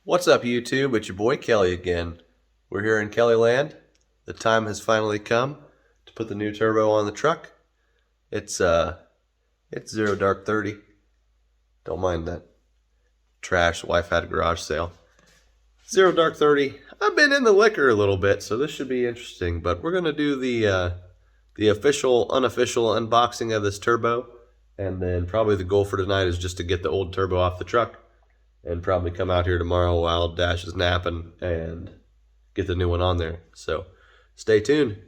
What's up, YouTube? It's your boy Kelly again. We're here in Kellyland. The time has finally come to put the new turbo on the truck. It's zero dark 30. Don't mind that trash. Wife had a garage sale. Zero dark 30. I've been in the liquor a little bit, so this should be interesting. But we're gonna do the official, unofficial unboxing of this turbo, and then probably the goal for tonight is just to get the old turbo off the truck, and probably come out here tomorrow while Dash is napping and get the new one on there. So stay tuned.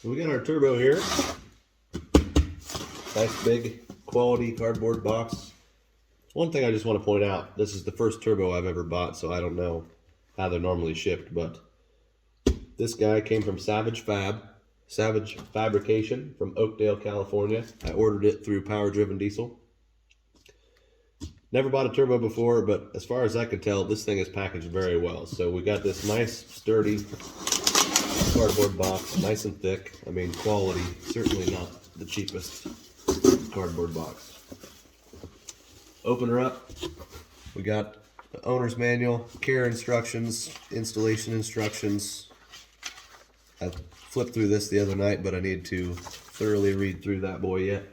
So we got our turbo here. Nice big quality cardboard box. One thing I just want to point out, this is the first turbo I've ever bought, so I don't know how they're normally shipped, but this guy came from Savage Fabrication from Oakdale, California. I ordered it through Power Driven Diesel. Never bought a turbo before, but as far as I can tell, this thing is packaged very well. So we got this nice, sturdy cardboard box, nice and thick. I mean, quality, certainly not the cheapest cardboard box. Open her up. We got the owner's manual, care instructions, installation instructions. I flipped through this the other night, but I need to thoroughly read through that boy yet.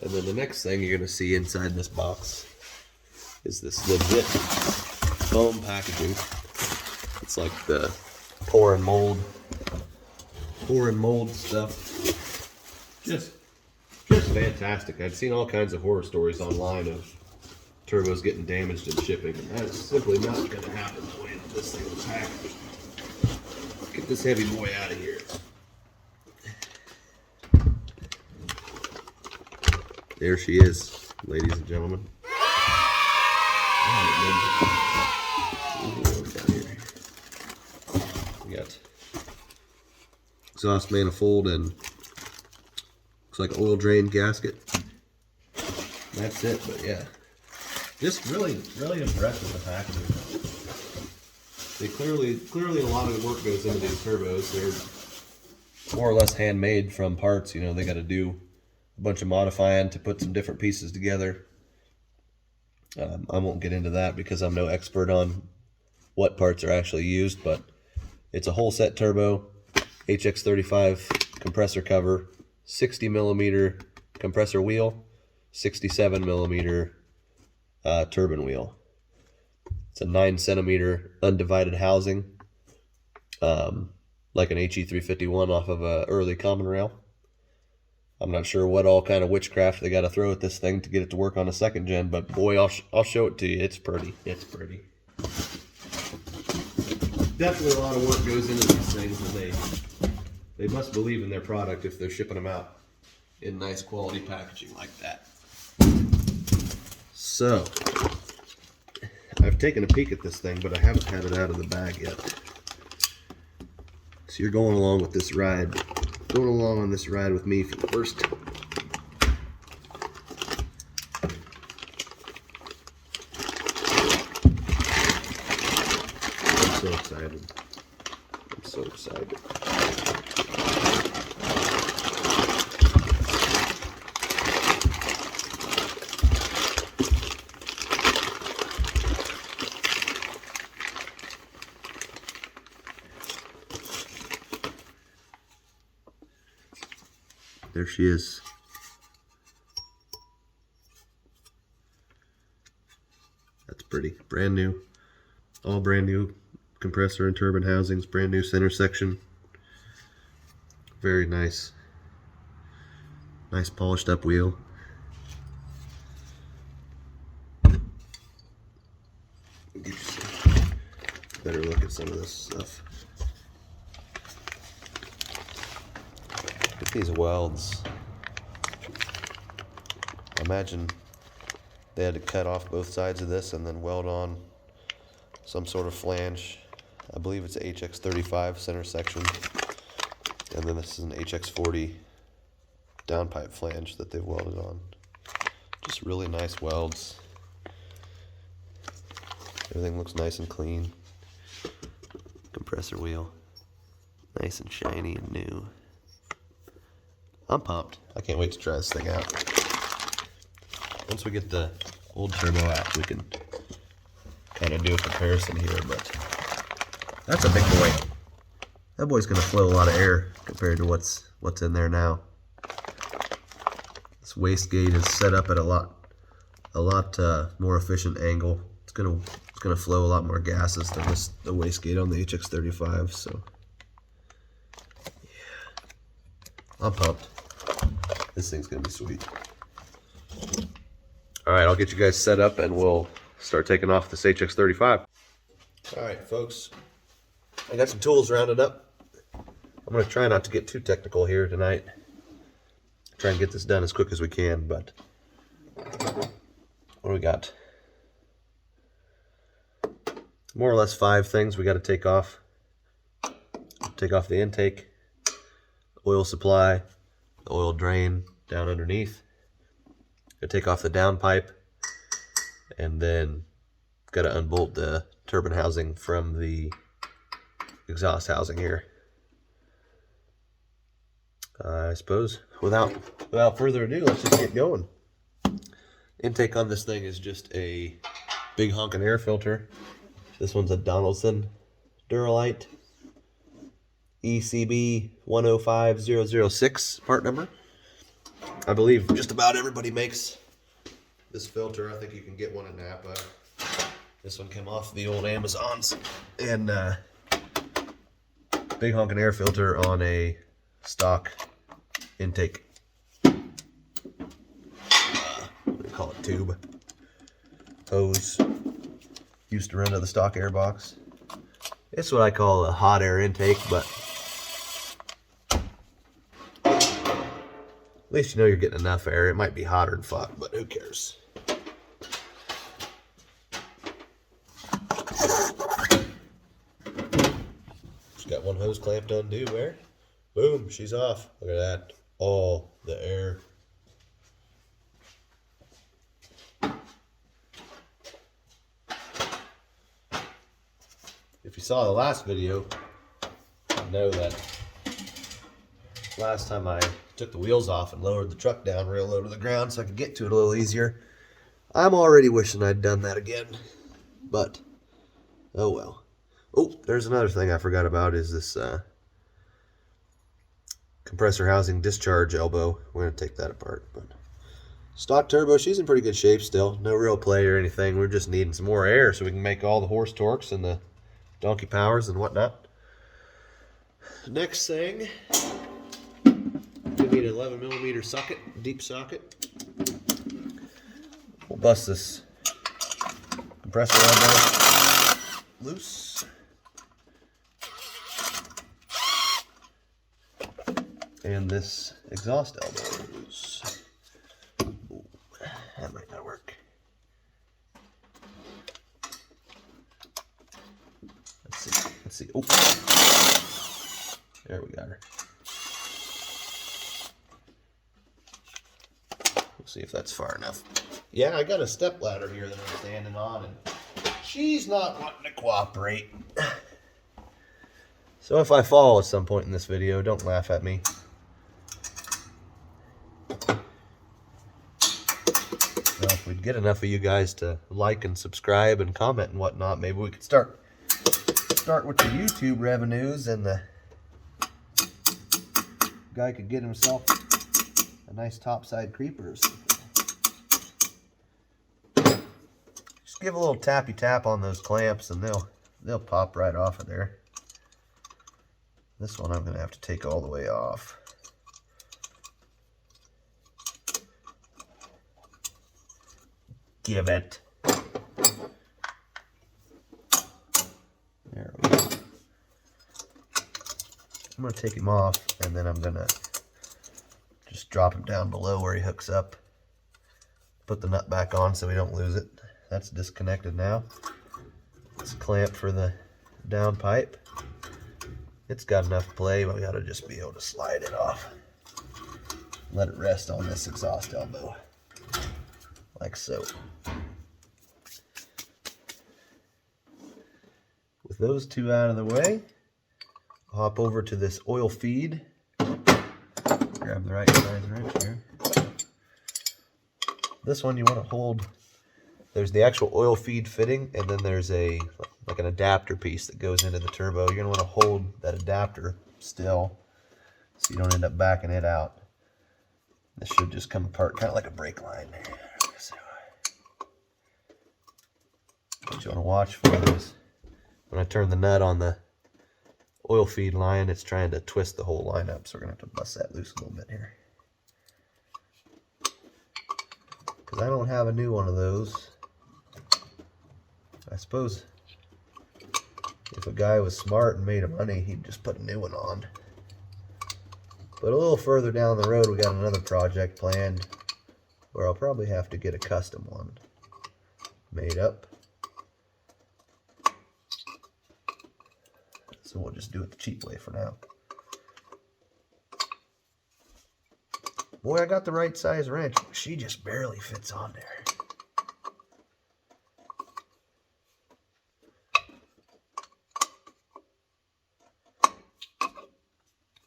And then the next thing you're going to see inside this box is this legit foam packaging. It's like the pour and mold stuff. Just fantastic. I've seen all kinds of horror stories online of turbos getting damaged in shipping, and that's simply not going to happen the way that this thing was packaged. Get this heavy boy out of here. There she is, ladies and gentlemen. We got exhaust manifold and looks like an oil drain gasket. That's it, but yeah. Just really impressed with the packaging. They clearly a lot of work goes into these turbos. They're more or less handmade from parts. You know, they got to do a bunch of modifying to put some different pieces together. I won't get into that because I'm no expert on what parts are actually used, but it's a whole set turbo, HX35 compressor cover, 60 millimeter compressor wheel, 67 millimeter turbine wheel. It's a 9 centimeter undivided housing, like an HE351 off of a early common rail. I'm not sure what all kind of witchcraft they got to throw at this thing to get it to work on a second gen, but boy, I'll show it to you. It's pretty. It's pretty. Definitely a lot of work goes into these things, and they must believe in their product if they're shipping them out in nice quality packaging like that. So, I've taken a peek at this thing, but I haven't had it out of the bag yet. So you're going along with this ride. Going along on this ride with me for the first time. I'm so excited. I'm so excited. There she is. That's pretty. Brand new. All brand new compressor and turbine housings. Brand new center section. Very nice. Nice polished up wheel. Better look at some of this stuff. Look at these welds. Imagine They had to cut off both sides of this and then weld on some sort of flange. I believe it's HX35 center section. And then this is an HX40 downpipe flange that they've welded on. Just really nice welds. Everything looks nice and clean. Compressor wheel. Nice and shiny and new. I'm pumped. I can't wait to try this thing out. Once we get the old turbo out, we can kind of do a comparison here, but that's a big boy. That boy's gonna flow a lot of air compared to what's in there now. This wastegate is set up at a lot more efficient angle. It's gonna flow a lot more gases than the wastegate on the HX35. So yeah, I'm pumped. This thing's gonna be sweet. All right, I'll get you guys set up and we'll start taking off this HX35. All right, folks, I got some tools rounded up. I'm gonna try not to get too technical here tonight. Try and get this done as quick as we can, but what do we got? More or less 5 things we got to take off. Take off the intake, oil supply, the oil drain down underneath. Got to take off the downpipe, and then got to unbolt the turbine housing from the exhaust housing here. I suppose without further ado, let's just get going. Intake on this thing is just a big honking air filter. This one's a Donaldson Duralite ECB 105006 part number. I believe just about everybody makes this filter. I think you can get one in Napa. This one came off the old Amazons. And big honking air filter on a stock intake. What do they call it? Tube. Hose. Used to run to the stock air box. It's what I call a hot air intake, but at least you know you're getting enough air. It might be hotter than fuck, but who cares? Just got one hose clamped undue there. Boom, she's off. Look at that. All the air. If you saw the last video, you know that last time I took the wheels off and lowered the truck down real low to the ground so I could get to it a little easier. I'm already wishing I'd done that again, but oh well. Oh, there's another thing I forgot about is this compressor housing discharge elbow. We're going to take that apart. But stock turbo, she's in pretty good shape still. No real play or anything. We're just needing some more air so we can make all the horse torques and the donkey powers and whatnot. Next thing, we need an 11mm socket, deep socket. We'll bust this compressor elbow loose. And this exhaust elbow loose. Ooh, that might not work. Let's see. Oh, there we got her. We'll see if that's far enough. Yeah, I got a step ladder here that I'm standing on, and she's not wanting to cooperate. So if I fall at some point in this video, don't laugh at me. Well, if we'd get enough of you guys to like and subscribe and comment and whatnot, maybe we could start with the YouTube revenues, and the guy could get himself a nice topside creeper or something. Just give a little tappy tap on those clamps and they'll pop right off of there. This one I'm going to have to take all the way off. Give it. There we go. I'm going to take him off, and then I'm going to just drop him down below where he hooks up. Put the nut back on so we don't lose it. That's disconnected now. It's clamped for the down pipe. It's got enough play, but we gotta just be able to slide it off. Let it rest on this exhaust elbow, like so. With those two out of the way, I'll hop over to this oil feed. Grab the right size wrench here. This one you want to hold. There's the actual oil feed fitting, and then there's like an adapter piece that goes into the turbo. You're going to want to hold that adapter still so you don't end up backing it out. This should just come apart kind of like a brake line. So, what you want to watch for is when I turn the nut on the oil feed line, it's trying to twist the whole line up, so we're going to have to bust that loose a little bit here. Because I don't have a new one of those. I suppose if a guy was smart and made money, he'd just put a new one on. But a little further down the road, we got another project planned where I'll probably have to get a custom one made up. So we'll just do it the cheap way for now. Boy, I got the right size wrench. She just barely fits on there.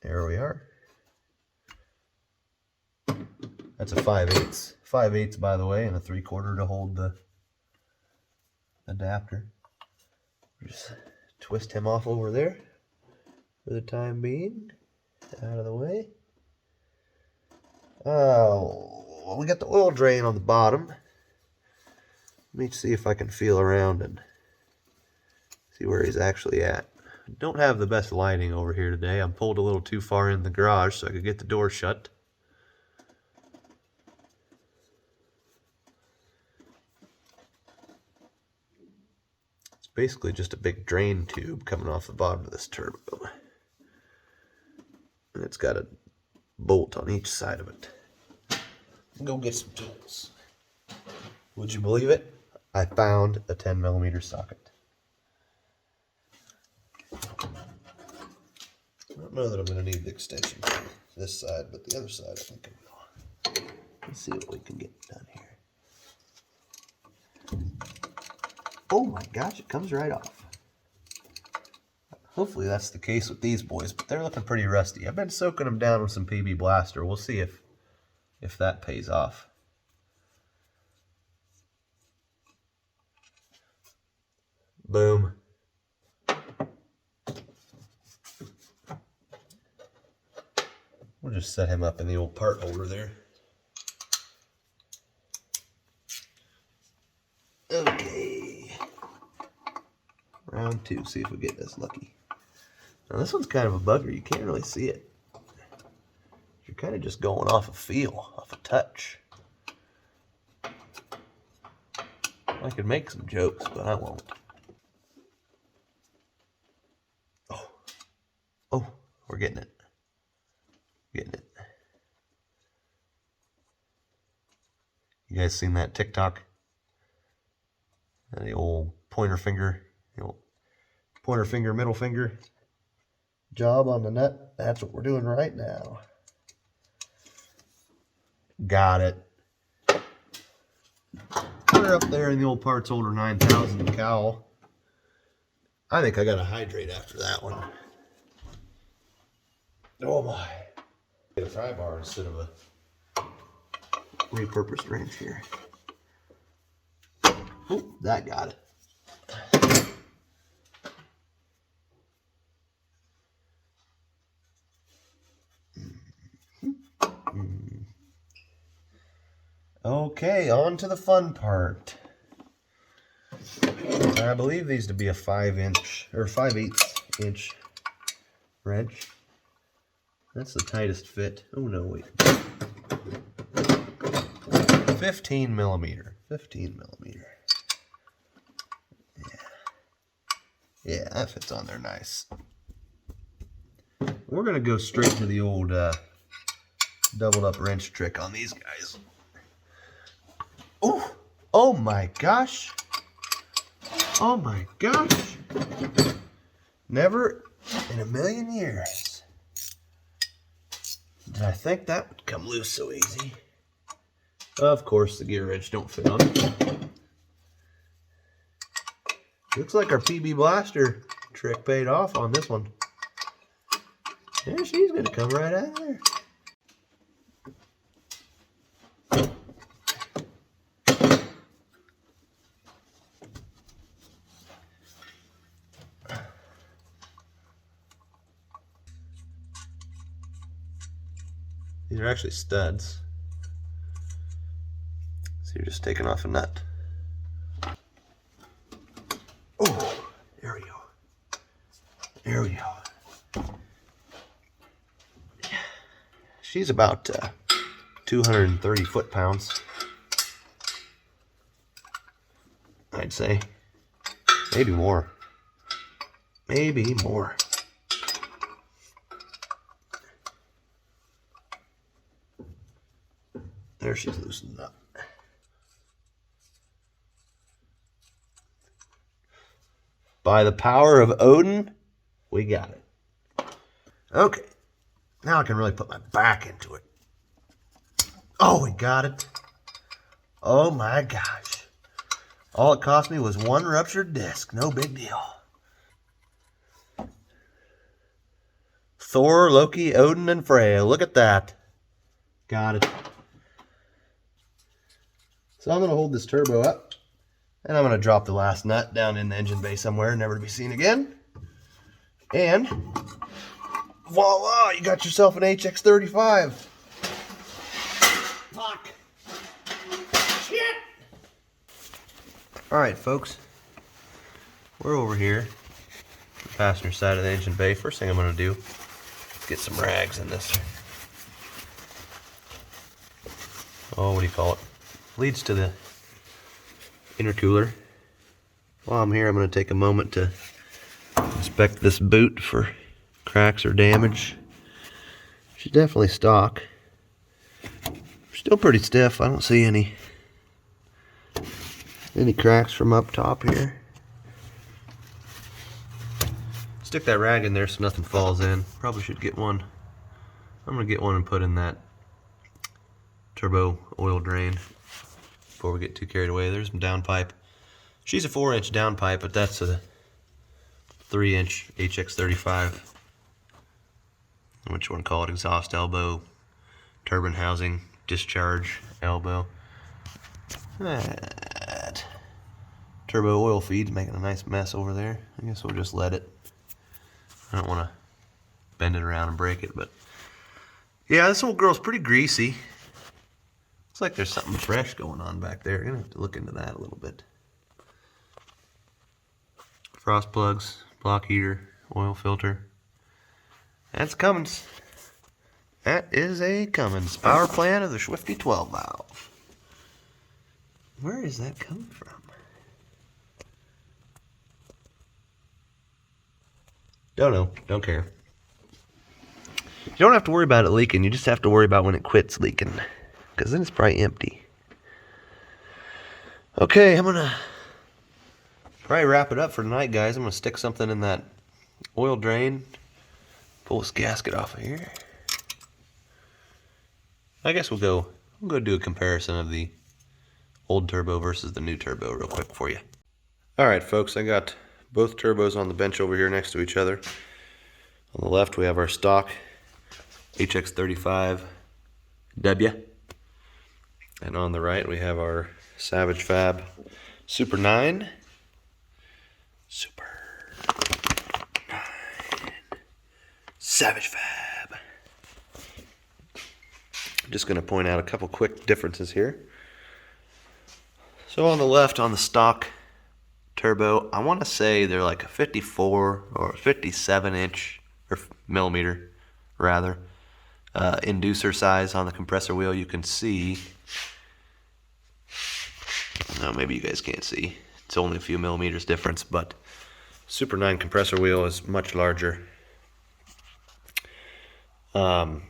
There we are. That's a 5/8. 5/8, by the way, and a 3/4 to hold the adapter. Just twist him off over there for the time being. Out of the way. Oh, we got the oil drain on the bottom. Let me see if I can feel around and see where he's actually at. I don't have the best lighting over here today. I'm pulled a little too far in the garage so I could get the door shut. It's basically just a big drain tube coming off the bottom of this turbo. And it's got a bolt on each side of it. Go get some tools. Would you believe it? I found a 10mm socket. I don't know that I'm going to need the extension for this side, but the other side I think I will. Let's see what we can get done here. Oh my gosh, it comes right off. Hopefully that's the case with these boys, but they're looking pretty rusty. I've been soaking them down with some PB Blaster. We'll see if that pays off. Boom. We'll just set him up in the old part holder there. Okay. Round two, see if we get this lucky. Now this one's kind of a bugger, you can't really see it. You're kind of just going off a feel, off a touch. I could make some jokes, but I won't. Oh, we're getting it. Getting it. You guys seen that TikTok? The old pointer finger, middle finger job on the nut. That's what we're doing right now. Got it. Put her up there in the old parts holder 9000 cowl. I think I got to hydrate after that one. Oh my. Get a pry bar instead of a repurposed wrench here. Oh, that got it. Okay, on to the fun part. I believe these to be a 5" or 5/8 inch wrench. That's the tightest fit. Oh no, wait. 15mm. 15mm. Yeah, that fits on there nice. We're gonna go straight to the old doubled up wrench trick on these guys. Oh, oh my gosh. Oh my gosh. Never in a million years did I think that would come loose so easy. Of course, the gear wrench don't fit on it. Looks like our PB Blaster trick paid off on this one. There she's gonna come right out of there. These are actually studs. So you're just taking off a nut. Oh, there we go. There we go. She's about 230 foot-pounds, I'd say. Maybe more. Maybe more. There, she's loosened up. By the power of Odin, we got it. Okay, now I can really put my back into it. Oh, we got it. Oh my gosh. All it cost me was one ruptured disc. No big deal. Thor, Loki, Odin, and Freya. Look at that. Got it. So I'm going to hold this turbo up, and I'm going to drop the last nut down in the engine bay somewhere, never to be seen again. And voila, you got yourself an HX35. Fuck. Shit. All right, folks. We're over here, the passenger side of the engine bay. First thing I'm going to do is get some rags in this. Oh, what do you call it? Leads to the intercooler. While I'm here, I'm going to take a moment to inspect this boot for cracks or damage. She's definitely stock. Still pretty stiff. I don't see any cracks from up top here. Stick that rag in there so nothing falls in. Probably should get one. I'm going to get one and put in that turbo oil drain before we get too carried away. There's some downpipe. She's a 4-inch downpipe, but that's a 3-inch HX35. What you want to call it? Exhaust elbow, turbine housing, discharge elbow. That turbo oil feed's making a nice mess over there. I guess we'll just let it. I don't want to bend it around and break it, but yeah, this old girl's pretty greasy. Looks like there's something fresh going on back there. Gonna have to look into that a little bit. Frost plugs, block heater, oil filter. That's Cummins. That is a Cummins power plant of the Swifty 12 valve. Where is that coming from? Don't know. Don't care. You don't have to worry about it leaking. You just have to worry about when it quits leaking, because then it's probably empty. Okay, I'm going to probably wrap it up for tonight, guys. I'm going to stick something in that oil drain. Pull this gasket off of here. I guess we'll go do a comparison of the old turbo versus the new turbo real quick for you. Alright, folks, I got both turbos on the bench over here next to each other. On the left, we have our stock HX35W. And on the right, we have our Savage Fab Super 9. Super 9. Savage Fab. I'm just going to point out a couple quick differences here. So on the left, on the stock turbo, I want to say they're like a 54 or 57 inch, or millimeter rather, inducer size on the compressor wheel. You can see, no, maybe you guys can't see, it's only a few millimeters difference, but Super 9 compressor wheel is much larger. The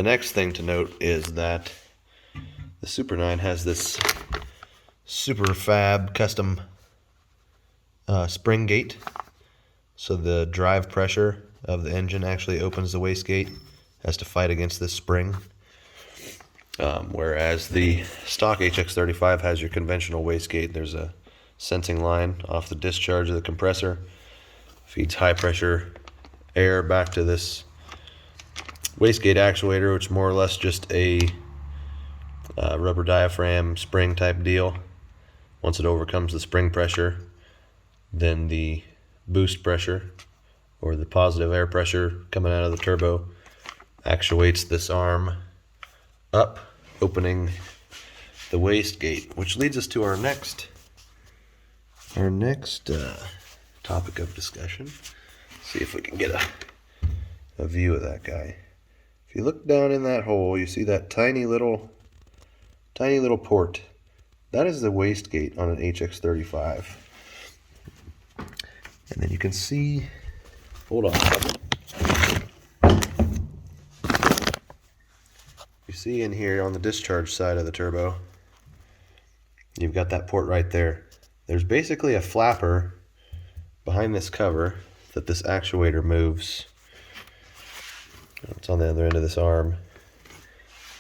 next thing to note is that the Super 9 has this Super Fab custom spring gate. So the drive pressure of the engine actually opens the wastegate, has to fight against this spring. Whereas the stock HX35 has your conventional wastegate. There's a sensing line off the discharge of the compressor, feeds high pressure air back to this wastegate actuator, which is more or less just a rubber diaphragm spring type deal. Once it overcomes the spring pressure, then the boost pressure, or the positive air pressure coming out of the turbo, actuates this arm up, opening the wastegate, which leads us to our next topic of discussion. See if we can get a view of that guy. If you look down in that hole, you see that tiny little port. That is the wastegate on an HX35. And then you can see, hold on. You see in here on the discharge side of the turbo, you've got that port right there. There's basically a flapper behind this cover that this actuator moves. It's on the other end of this arm.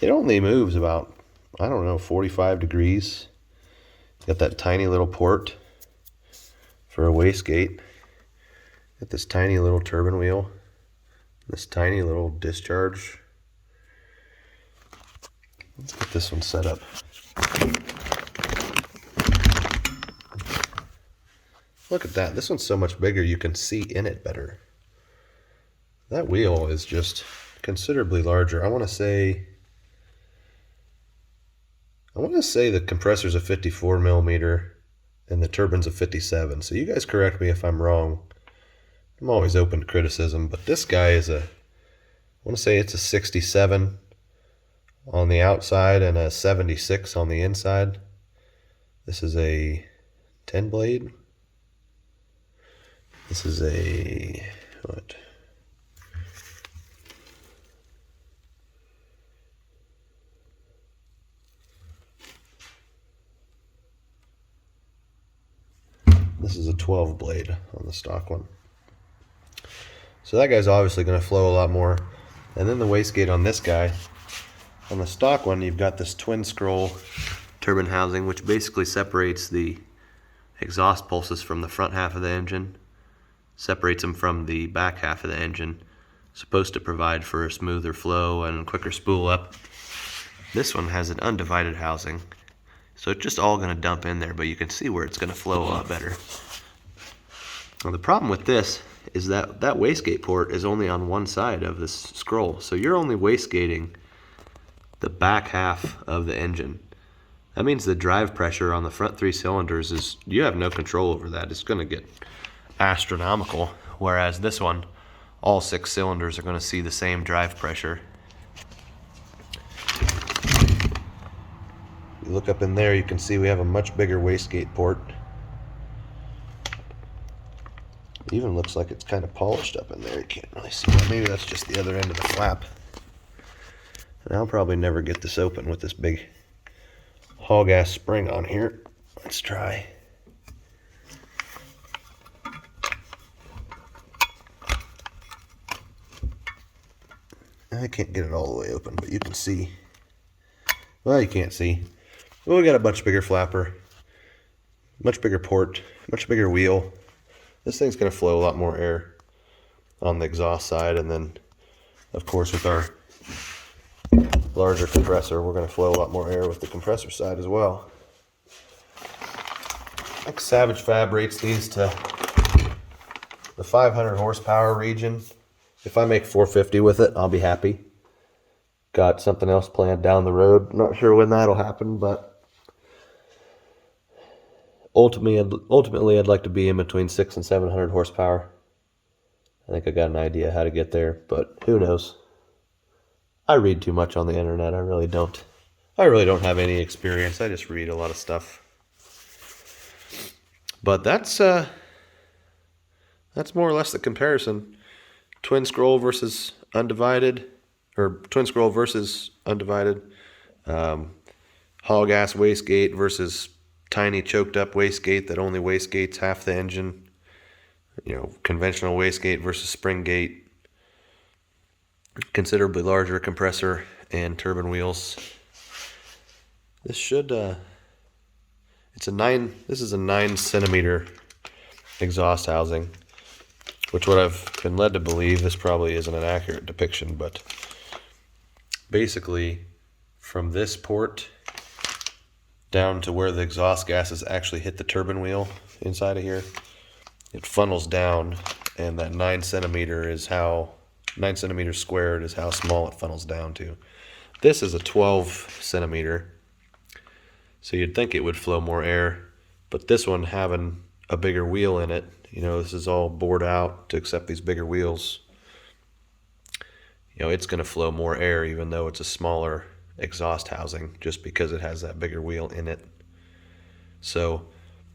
It only moves about, I don't know, 45 degrees. Got that tiny little port for a wastegate. Got this tiny little turbine wheel. This tiny little discharge. Let's get this one set up. Look at that. This one's so much bigger, you can see in it better. That wheel is just considerably larger. I want to say the compressor's a 54 millimeter and the turbine's a 57. So you guys correct me if I'm wrong. I'm always open to criticism, but this guy is I want to say it's a 67 on the outside and a 76 on the inside. This is a 10 blade. This is a, what? This is a 12 blade on the stock one. So that guy's obviously going to flow a lot more. And then the wastegate on this guy, on the stock one, you've got this twin scroll turbine housing, which basically separates the exhaust pulses from the front half of the engine, separates them from the back half of the engine, supposed to provide for a smoother flow and quicker spool up. This one has an undivided housing, so it's just all going to dump in there, but you can see where it's going to flow a lot better. Now the problem with this is that wastegate port is only on one side of this scroll, so you're only wastegating the back half of the engine. That means the drive pressure on the front 3 cylinders is, you have no control over that. It's going to get astronomical, whereas this one, all 6 cylinders are going to see the same drive pressure. You look up in there, you can see we have a much bigger wastegate port. It even looks like it's kind of polished up in there. You can't really see that. Maybe that's just the other end of the flap. And I'll probably never get this open with this big hog ass spring on here. Let's try. I can't get it all the way open, but you can see. Well, you can't see. Well, we got a much bigger flapper, much bigger port, much bigger wheel. This thing's going to flow a lot more air on the exhaust side, and then, of course, with our larger compressor, we're going to flow a lot more air with the compressor side as well. I think Savage Fab rates these to the 500 horsepower region. If I make 450 with it, I'll be happy. Got something else planned down the road. Not sure when that'll happen, but ultimately I'd like to be in between 600 and 700 horsepower. I think I got an idea how to get there, but who knows? I read too much on the internet. I really don't have any experience. I just read a lot of stuff. But that's more or less the comparison. Twin scroll versus undivided, or twin scroll versus undivided. Hog ass wastegate versus tiny choked up wastegate that only wastegates half the engine. You know, conventional wastegate versus spring gate. Considerably larger compressor and turbine wheels. This should this is a 9 centimeter exhaust housing, which what I've been led to believe, this probably isn't an accurate depiction, but basically from this port down to where the exhaust gases actually hit the turbine wheel inside of here, it funnels down, and that 9 centimeters squared is how small it funnels down to. This is a 12 centimeter, so you'd think it would flow more air, but this one having a bigger wheel in it, you know, this is all bored out to accept these bigger wheels. You know, it's going to flow more air even though it's a smaller exhaust housing, just because it has that bigger wheel in it. So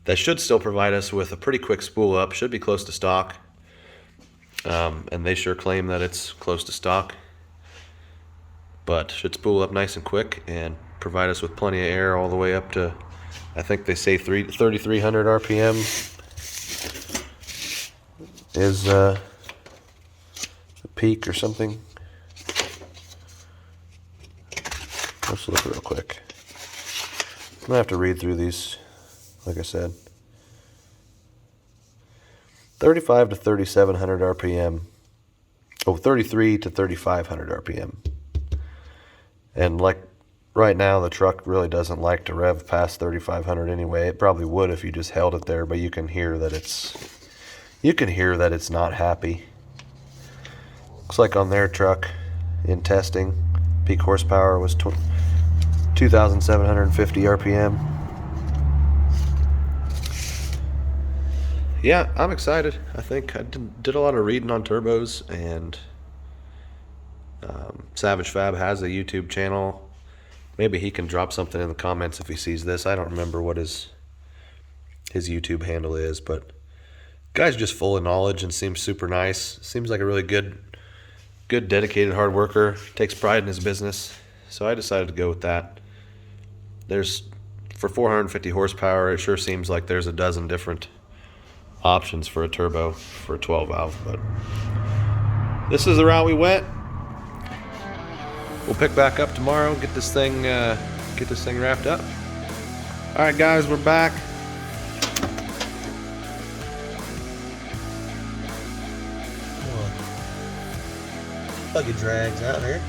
that should still provide us with a pretty quick spool up. Should be close to stock, and they sure claim that it's close to stock, but should spool up nice and quick and provide us with plenty of air all the way up to, I think they say 3,300 RPM is the peak or something. Let's look real quick. I'm gonna have to read through these, like I said. 35 to 3,700 RPM. Oh, 33 to 3,500 RPM. And like right now, the truck really doesn't like to rev past 3,500 anyway. It probably would if you just held it there, but you can hear that it's not happy. Looks like on their truck in testing, peak horsepower was 2,750 RPM. Yeah, I'm excited. I think I did a lot of reading on turbos, and Savage Fab has a YouTube channel. Maybe he can drop something in the comments if he sees this. I don't remember what his YouTube handle is, but guy's just full of knowledge and seems super nice. Seems like a really good dedicated hard worker. Takes pride in his business. So I decided to go with that. For 450 horsepower, it sure seems like there's a dozen different options for a turbo for a 12 valve, but this is the route we went. We'll pick back up tomorrow, get this thing wrapped up. All right, guys, we're back. Buggy drags out here.